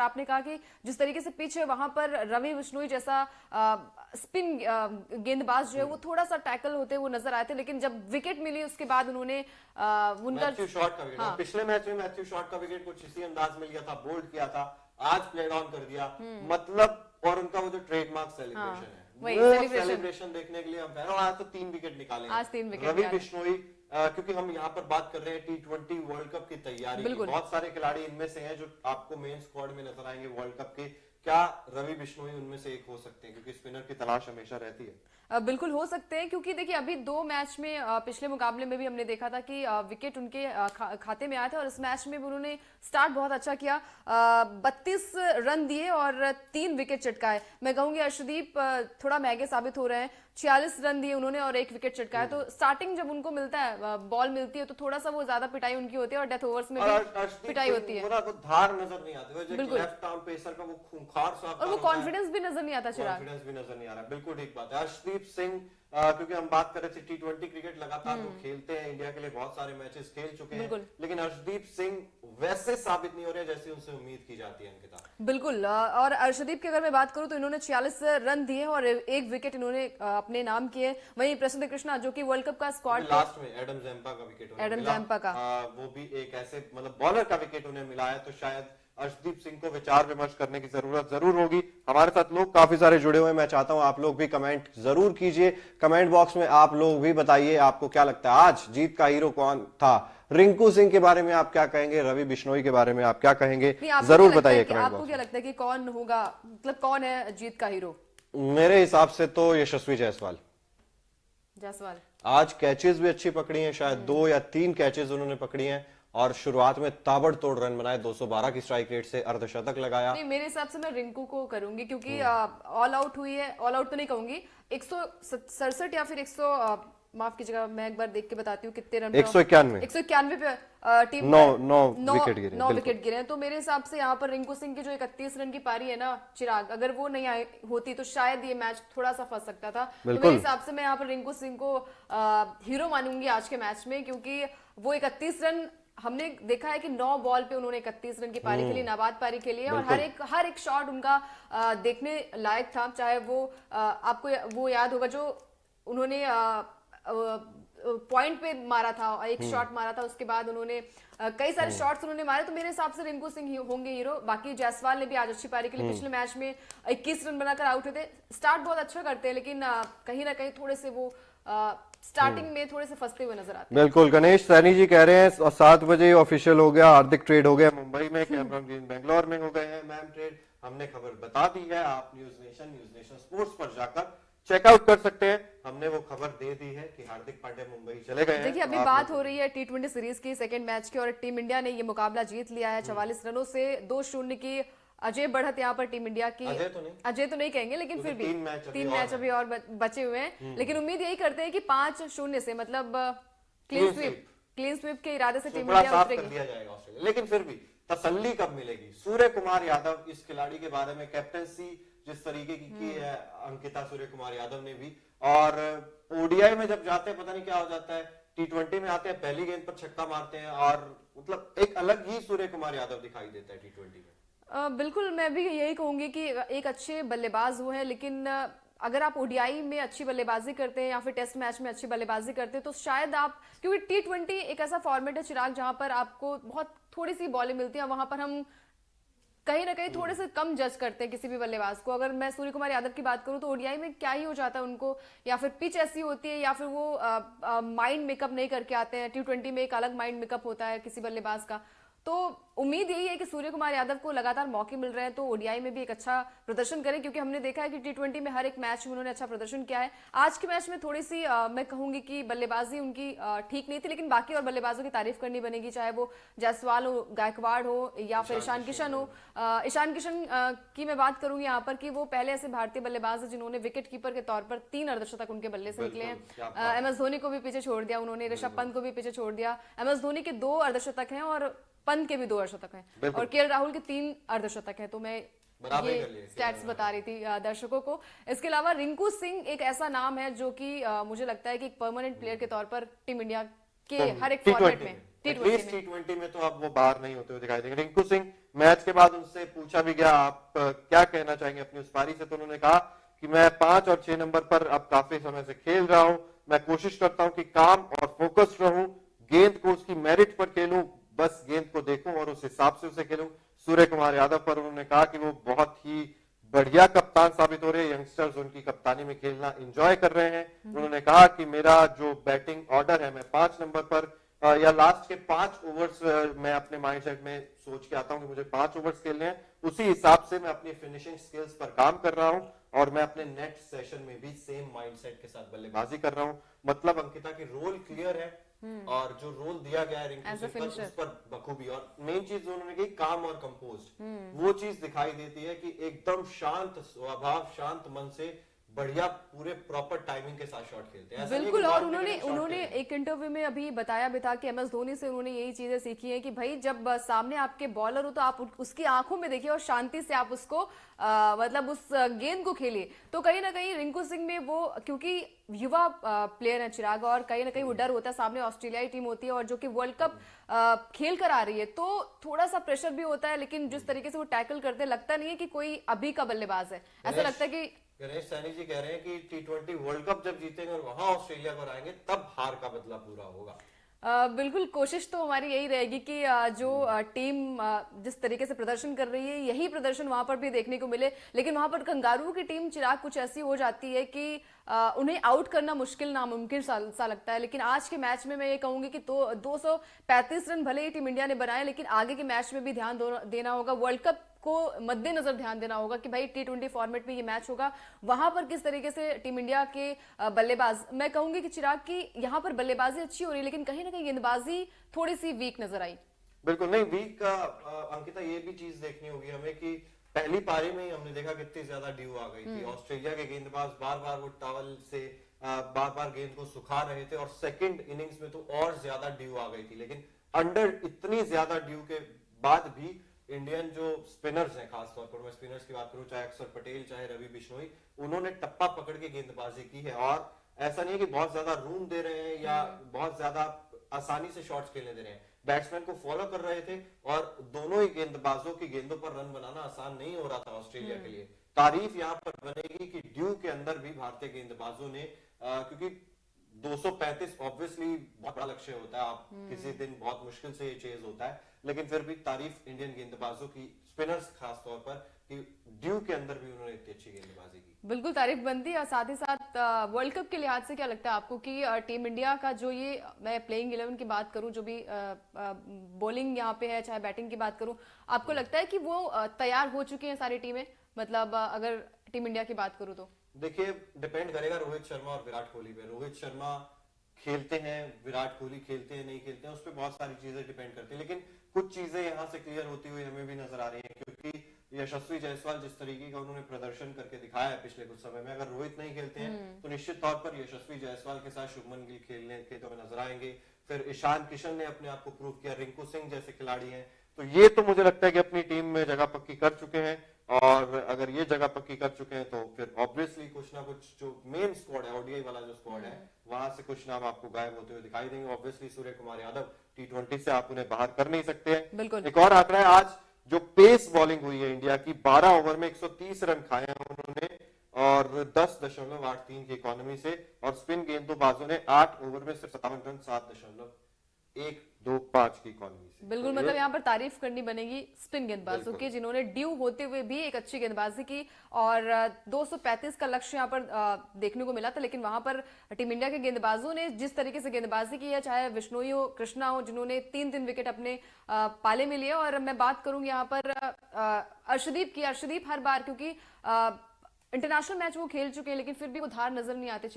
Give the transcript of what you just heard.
आपने कहा कि जिस तरीके से पिच है वहां पर रवि बिश्नोई जैसा स्पिन गेंदबाज जो है वो थोड़ा सा टैकल होते हुए नजर आए थे, लेकिन जब विकेट मिली उसके बाद उन्होंने उनका मैथ्यू शॉट का विकेट, हाँ। पिछले मैच में मैथ्यू शॉट का विकेट कुछ इसी अंदाज में लिया था, बोल्ड किया था, आज प्ले डाउन कर दिया, मतलब और उनका वो जो ट्रेडमार्क सेलिब्रेशन है वो सेलिब्रेशन देखने के लिए हम और आज तो 3 विकेट निकाले, आज 3 विकेट रवि बिश्नोई। क्योंकि हम यहाँ पर बात कर रहे हैं T20 वर्ल्ड कप की तैयारी की, बहुत सारे खिलाड़ी इनमें से हैं जो आपको मेन स्क्वाड में नजर आएंगे वर्ल्ड कप के, क्या रवि बिश्नोई उनमें से एक हो सकते हैं, क्योंकि स्पिनर की तलाश हमेशा रहती है? बिल्कुल हो सकते हैं, क्योंकि देखिए अभी 2 मैच में पिछले मुकाबले में भी हमने देखा था कि विकेट उनके खाते में आया था, और इस मैच में भी उन्होंने स्टार्ट बहुत अच्छा किया, 32 रन दिए और 3 विकेट चटकाए। मैं कहूंगी अर्शदीप थोड़ा महंगे साबित हो रहे हैं, 46 रन दिए उन्होंने और 1 विकेट चटकाया। तो स्टार्टिंग जब उनको मिलता है, बॉल मिलती है, तो थोड़ा सा वो ज्यादा पिटाई उनकी होती है और डेथ ओवर्स में भी पिटाई होती है, धार नजर नहीं आती, बिल्कुल लेफ्ट आर्म पेसर का वो खूंखार सा, और वो कॉन्फिडेंस भी नजर नहीं आता, चिराग कॉन्फिडेंस भी नजर नहीं आ रहा। बिल्कुल ठीक बात है। अर्शदीप सिंह, क्योंकि हम बात कर रहे थे T20 क्रिकेट लगातार वो खेलते हैं, इंडिया के लिए बहुत सारे मैचेस खेल चुके हैं, लेकिन अर्शदीप सिंह वैसे साबित नहीं हो रहे जैसे उनसे उम्मीद की जाती है अंकिता। बिल्कुल, और अर्शदीप की अगर मैं बात करूं तो इन्होंने 46 रन दिए और 1 विकेट इन्होंने अपने नाम किए। वहीं प्रसिद्ध कृष्णा जो कि वर्ल्ड कप का स्क्वाड लास्ट में एडम जैम्पा का विकेट, एडम जैम्पा का वो भी एक ऐसे मतलब बॉलर का विकेट उन्हें मिला है, तो शायद अर्शदीप सिंह को विचार विमर्श करने की जरूरत जरूर होगी। हमारे साथ लोग काफी सारे जुड़े हुए हैं, मैं चाहता हूं आप लोग भी कमेंट जरूर कीजिए, कमेंट बॉक्स में आप लोग भी बताइए आपको क्या लगता है आज जीत का हीरो कौन था। रिंकू सिंह के बारे में आप क्या कहेंगे, रवि बिश्नोई के बारे में आप क्या कहेंगे, जरूर बताइए कमेंट बॉक्स में। आपको क्या लगता है कि कौन होगा, मतलब कौन है जीत का हीरो? मेरे हिसाब से तो यशस्वी जायसवाल। आज कैचेस भी अच्छी पकड़ी हैं, शायद 2 या 3 कैचेस उन्होंने पकड़ी हैं, और शुरुआत में ताबड़तोड़ रन बनाए, 212 की स्ट्राइक रेट से अर्धशतक लगाया। नहीं, मेरे हिसाब से मैं रिंकू को करूंगी, क्योंकि ऑल आउट हुई है, ऑल आउट तो नहीं कहूंगी, 167 या फिर 100 माफ कीजिएगा, मैं एक बार देख के बताती हूँ कितने रन, 191 पे टीम 9 विकेट गिरे हैं। तो मेरे हिसाब से यहाँ पर रिंकू सिंह की जो 31 रन की पारी है ना चिराग, अगर वो नहीं आई होती तो शायद ये मैच थोड़ा सा फंस सकता था। तो मेरे हिसाब से मैं यहाँ पर रिंकू सिंह को हीरो मानूंगी आज के मैच में, क्योंकि वो 31 रन हमने देखा है कि 9 बॉल पे उन्होंने 31 रन की पारी खेली, नाबाद पारी खेली है, और हर एक शॉट उनका देखने लायक था। चाहे वो आपको वो याद होगा जो उन्होंने पॉइंट पे मारा था, एक शॉट मारा था, उसके बाद उन्होंने कई सारे शॉट्स उन्होंने मारे। तो मेरे हिसाब से रिंकू सिंह होंगे हीरो। बाकी जायसवाल ने भी आज अच्छी पारी खेली, पिछले मैच में 21 रन बनाकर आउट हुए थे। स्टार्ट बहुत अच्छा करते हैं, लेकिन कहीं ना कहीं थोड़े से वो स्टार्टिंग में थोड़े से फंसते हुए नजर आते हैं। बिल्कुल, गणेश सैनी जी कह रहे हैं 7 बजे ऑफिशियल हो गया, हार्दिक ट्रेड हो गया मुंबई में, कैमरन ग्रीन बेंगलोर में हो गए हैं मैम ट्रेड, हमने खबर बता दी है, आप न्यूज नेशन स्पोर्ट्स पर जाकर चेकआउट कर सकते हैं, हमने वो खबर दे दी है कि हार्दिक पांड्या मुंबई चले गए हैं। देखिए अभी बात हो रही है T20 सीरीज की सेकंड मैच की, और टीम इंडिया ने ये मुकाबला जीत लिया है 44 रनों से, 2-0 की अजय बढ़त यहाँ पर टीम इंडिया की। अजय तो नहीं कहेंगे, लेकिन फिर भी 3 मैच अभी और बचे हुए हैं, लेकिन उम्मीद यही करते हैं कि 5-0 से, मतलब क्लीन स्वीप के इरादे से टीम इंडिया उतरेगी। लेकिन फिर भी तसल्ली कब मिलेगी? सूर्य कुमार यादव, इस खिलाड़ी के बारे में कैप्टनसी जिस तरीके की है अंकिता सूर्य कुमार यादव ने भी, और ओडीआई में जब जाते हैं पता नहीं क्या हो जाता है, T20 में आते हैं पहली गेंद पर छक्का मारते हैं, और मतलब एक अलग ही सूर्य कुमार यादव दिखाई देता है T20 में। बिल्कुल, मैं भी यही कहूंगी कि एक अच्छे बल्लेबाज वो है, लेकिन अगर आप ओडीआई में अच्छी बल्लेबाजी करते हैं या फिर टेस्ट मैच में अच्छी बल्लेबाजी करते हैं तो शायद आप, क्योंकि T20 एक ऐसा फॉर्मेट है चिराग जहां पर आपको बहुत थोड़ी सी बॉलें मिलती है, वहां पर हम कहीं ना कहीं थोड़े से कम जज करते हैं किसी भी बल्लेबाज को। अगर मैं सूर्य कुमार यादव की बात करूं तो ओडीआई में क्या ही हो जाता है उनको, या फिर पिच ऐसी होती है, या फिर वो माइंड मेकअप नहीं करके आते हैं। T20 में एक अलग माइंड मेकअप होता है किसी बल्लेबाज का। तो उम्मीद यही है कि सूर्य कुमार यादव को लगातार मौके मिल रहे हैं तो ओडीआई में भी एक अच्छा प्रदर्शन करें, क्योंकि हमने देखा है कि T20 में हर एक मैच में उन्होंने अच्छा प्रदर्शन किया है। आज के मैच में थोड़ी सी मैं कहूंगी कि बल्लेबाजी उनकी ठीक नहीं थी, लेकिन बाकी और बल्लेबाजों की तारीफ करनी बनेगी, चाहे वो जायसवाल हो, गायकवाड़ हो, या फिर ईशान किशन हो। ईशान किशन की मैं बात करूंगी यहाँ पर कि वो पहले ऐसे भारतीय बल्लेबाज है जिन्होंने विकेट कीपर के तौर पर 3 अर्धशतक उनके बल्ले से निकले हैं। MS धोनी को भी पीछे छोड़ दिया उन्होंने, ऋषभ पंत को भी पीछे छोड़ दिया। MS धोनी के 2 अर्धशतक हैं और पंत के भी 2 अर्धशतक हैं, और KL राहुल के 3 अर्धशतक हैं। तो मैं ये स्टैट्स बता रही थी दर्शकों को। इसके अलावा रिंकू सिंह एक ऐसा नाम है जो कि मुझे लगता है कि एक परमानेंट प्लेयर के तौर पर टीम इंडिया के हर एक फॉर्मेट में, T20 में तो अब वो बाहर नहीं होते हुए दिखाई देंगे। रिंकू सिंह मैच के बाद उनसे पूछा भी गया आप क्या कहना चाहेंगे अपनी उस पारी से, तो उन्होंने कहा कि मैं 5 और 6 नंबर पर अब काफी समय से खेल रहा हूं, मैं कोशिश करता हूं कि काम और फोकस्ड रहूं, गेंद को उसकी मेरिट पर खेलूं, बस गेंद को देखूं और उस हिसाब से उसे खेलूं। सूर्य कुमार यादव पर उन्होंने कहा कि वो बहुत ही बढ़िया कप्तान साबित हो रहे हैं, यंगस्टर्स उनकी कप्तानी में खेलना एंजॉय कर रहे हैं। उन्होंने कहा कि मेरा जो बैटिंग ऑर्डर है, मैं 5 नंबर पर या लास्ट के 5 ओवर्स मैं अपने माइंडसेट में सोच के आता हूं कि मुझे 5 ओवर्स खेलने हैं, उसी हिसाब से मैं अपनी फिनिशिंग स्किल्स पर काम कर रहा हूं और मैं अपने नेक्स्ट सेशन में भी सेम माइंडसेट के साथ बल्लेबाजी कर रहा हूं। मतलब अंकिता की रोल क्लियर है और जो रोल दिया गया है रिंकू सिंह पर, उस पर बखूबी, और मेन चीज जो उन्होंने कही काम और कंपोज, वो चीज दिखाई देती है कि एकदम शांत स्वभाव, शांत मन से बढ़िया पूरे प्रॉपर टाइमिंग के साथ शॉट खेलते हैं। बिल्कुल, और उन्होंने एक इंटरव्यू में अभी बताया भी था कि एम एस धोनी से उन्होंने यही चीजें सीखी हैं कि भाई जब सामने आपके बॉलर हो तो आप उसकी आंखों में देखिए और शांति से आप उसको मतलब उस गेंद को खेलिए। तो कहीं ना कहीं रिंकू सिंह में वो, क्योंकि युवा प्लेयर है चिराग, और कहीं ना कहीं वो डर होता है, सामने ऑस्ट्रेलियाई टीम होती है और जो कि वर्ल्ड कप खेल कर आ रही है, तो थोड़ा सा प्रेशर भी होता है, लेकिन जिस तरीके से वो टैकल करते हैं लगता नहीं है कि कोई अभी का बल्लेबाज है, ऐसा लगता है कि गणेश सैनी जी कह रहे हैं कि T20 वर्ल्ड कप जब जीतेंगे और वहां ऑस्ट्रेलिया को हराएंगे तब हार का बदला पूरा होगा। बिल्कुल, कोशिश तो हमारी यही रहेगी कि जो टीम जिस तरीके से प्रदर्शन कर रही है यही प्रदर्शन वहां पर भी देखने को मिले, लेकिन वहां पर कंगारू की टीम चिराग कुछ ऐसी हो जाती है कि उन्हें आउट करना मुश्किल नामुमकिन सा लगता है। लेकिन आज के मैच में मैं ये कहूंगी कि 235 रन भले ही टीम इंडिया ने बनाए, लेकिन आगे के मैच में भी ध्यान देना होगा, वर्ल्ड कप को मद्देनजर ध्यान देना होगा कि भाई T20 फॉर्मेट में ये मैच होगा, वहां पर किस तरीके से टीम इंडिया के बल्लेबाज, मैं कहूंगी कि चिराग की यहाँ पर बल्लेबाजी अच्छी हो रही है, लेकिन कहीं ना कहीं गेंदबाजी थोड़ी सी वीक नजर आई। बिल्कुल नहीं वीक का अंकिता ये भी चीज देखनी होगी हमें कि पहली पारी में ही हमने देखा कितनी ज्यादा ड्यू आ गई थी। ऑस्ट्रेलिया के गेंदबाज बार बार वो टॉवल से बार बार गेंद को सुखा रहे थे और सेकंड इनिंग्स में तो और ज्यादा ड्यू आ गई थी। लेकिन अंडर इतनी ज्यादा ड्यू के बाद भी इंडियन जो स्पिनर्स हैं, खासतौर पर मैं स्पिनर्स की बात करूं, चाहे अक्षर पटेल चाहे रवि बिश्नोई, उन्होंने टप्पा पकड़ के गेंदबाजी की है। और ऐसा नहीं है कि बहुत ज्यादा रूम दे रहे हैं या बहुत ज्यादा आसानी से शॉट्स खेलने दे रहे हैं, बैट्समैन को फॉलो कर रहे थे और दोनों ही गेंदबाजों की गेंदों पर रन बनाना आसान नहीं हो रहा था ऑस्ट्रेलिया के लिए। तारीफ यहाँ पर बनेगी कि ड्यू के अंदर भी भारतीय गेंदबाजों ने क्योंकि 235 ऑब्वियसली बहुत बड़ा लक्ष्य होता है, आप किसी दिन बहुत मुश्किल से ये चेज होता है, लेकिन फिर भी तारीफ इंडियन गेंदबाजों की, स्पिनर्स खास तौर पर, कि ड्यू के अंदर भी उन्होंने इतनी अच्छी गेंदबाजी की। बिल्कुल तारीफ बनती है। और साथ ही साथ वर्ल्ड कप के लिहाज से क्या लगता है आपको कि टीम इंडिया का जो ये, मैं प्लेइंग 11 की बात करूं, जो भी बॉलिंग यहाँ पे है, चाहे बैटिंग की बात करूं, आपको लगता है कि वो तैयार हो चुकी हैं सारी टीमें? मतलब अगर टीम इंडिया की बात करूं तो देखिए डिपेंड करेगा रोहित शर्मा और विराट कोहली पे। रोहित शर्मा खेलते हैं, विराट कोहली खेलते हैं नहीं खेलते हैं, उस पर बहुत सारी चीजें डिपेंड करती हैं, लेकिन कुछ चीजें यहाँ से क्लियर होती हुई हमें भी नजर आ रही हैं, क्योंकि यशस्वी जायसवाल जिस तरीके का उन्होंने प्रदर्शन करके दिखाया है पिछले कुछ समय में, अगर रोहित नहीं खेलते हैं तो निश्चित तौर पर यशस्वी जायसवाल के साथ शुभमन गिल खेलने के तो नजर आएंगे। फिर ईशान किशन ने अपने आप को प्रूव किया, रिंकू सिंह जैसे खिलाड़ी हैं, तो ये तो मुझे लगता है कि अपनी टीम में जगह पक्की कर चुके हैं। और अगर ये जगह पक्की कर चुके हैं तो फिर ऑब्वियसली कुछ ना कुछ जो मेन स्क्वाड है, ओडीआई वाला जो स्क्वाड है, वहां से कुछ नाम आपको गायब होते हुए दिखाई देंगे। ऑब्वियसली सूर्य कुमार यादव T20 से आप उन्हें बाहर कर नहीं सकते हैं। बिल्कुल। एक और आंकड़ा है, आज जो पेस बॉलिंग हुई है इंडिया की, 12 ओवर में 130 रन खाए हैं उन्होंने और 10.83 की इकोनॉमी से, और स्पिन गेंदबाजों ने 8 ओवर में सिर्फ 57 रन 7.125 की इकोनॉमी से। बिल्कुल, मतलब यहाँ पर तारीफ करनी बनेगी स्पिन गेंदबाजों की, जिन्होंने ड्यू होते हुए भी एक अच्छी गेंदबाजी की, और 235 का लक्ष्य यहाँ पर देखने को मिला था, लेकिन वहां पर टीम इंडिया के गेंदबाजों ने जिस तरीके से गेंदबाजी की है, चाहे बिश्नोई हो, कृष्णा हो, जिन्होंने 3 विकेट अपने पाले में लिए, और मैं बात करूंगी यहाँ पर अर्शदीप की। अर्शदीप हर बार, क्योंकि इंटरनेशनल मैच वो खेल चुके हैं, लेकिन फिर भी वो धार नजर नहीं आते।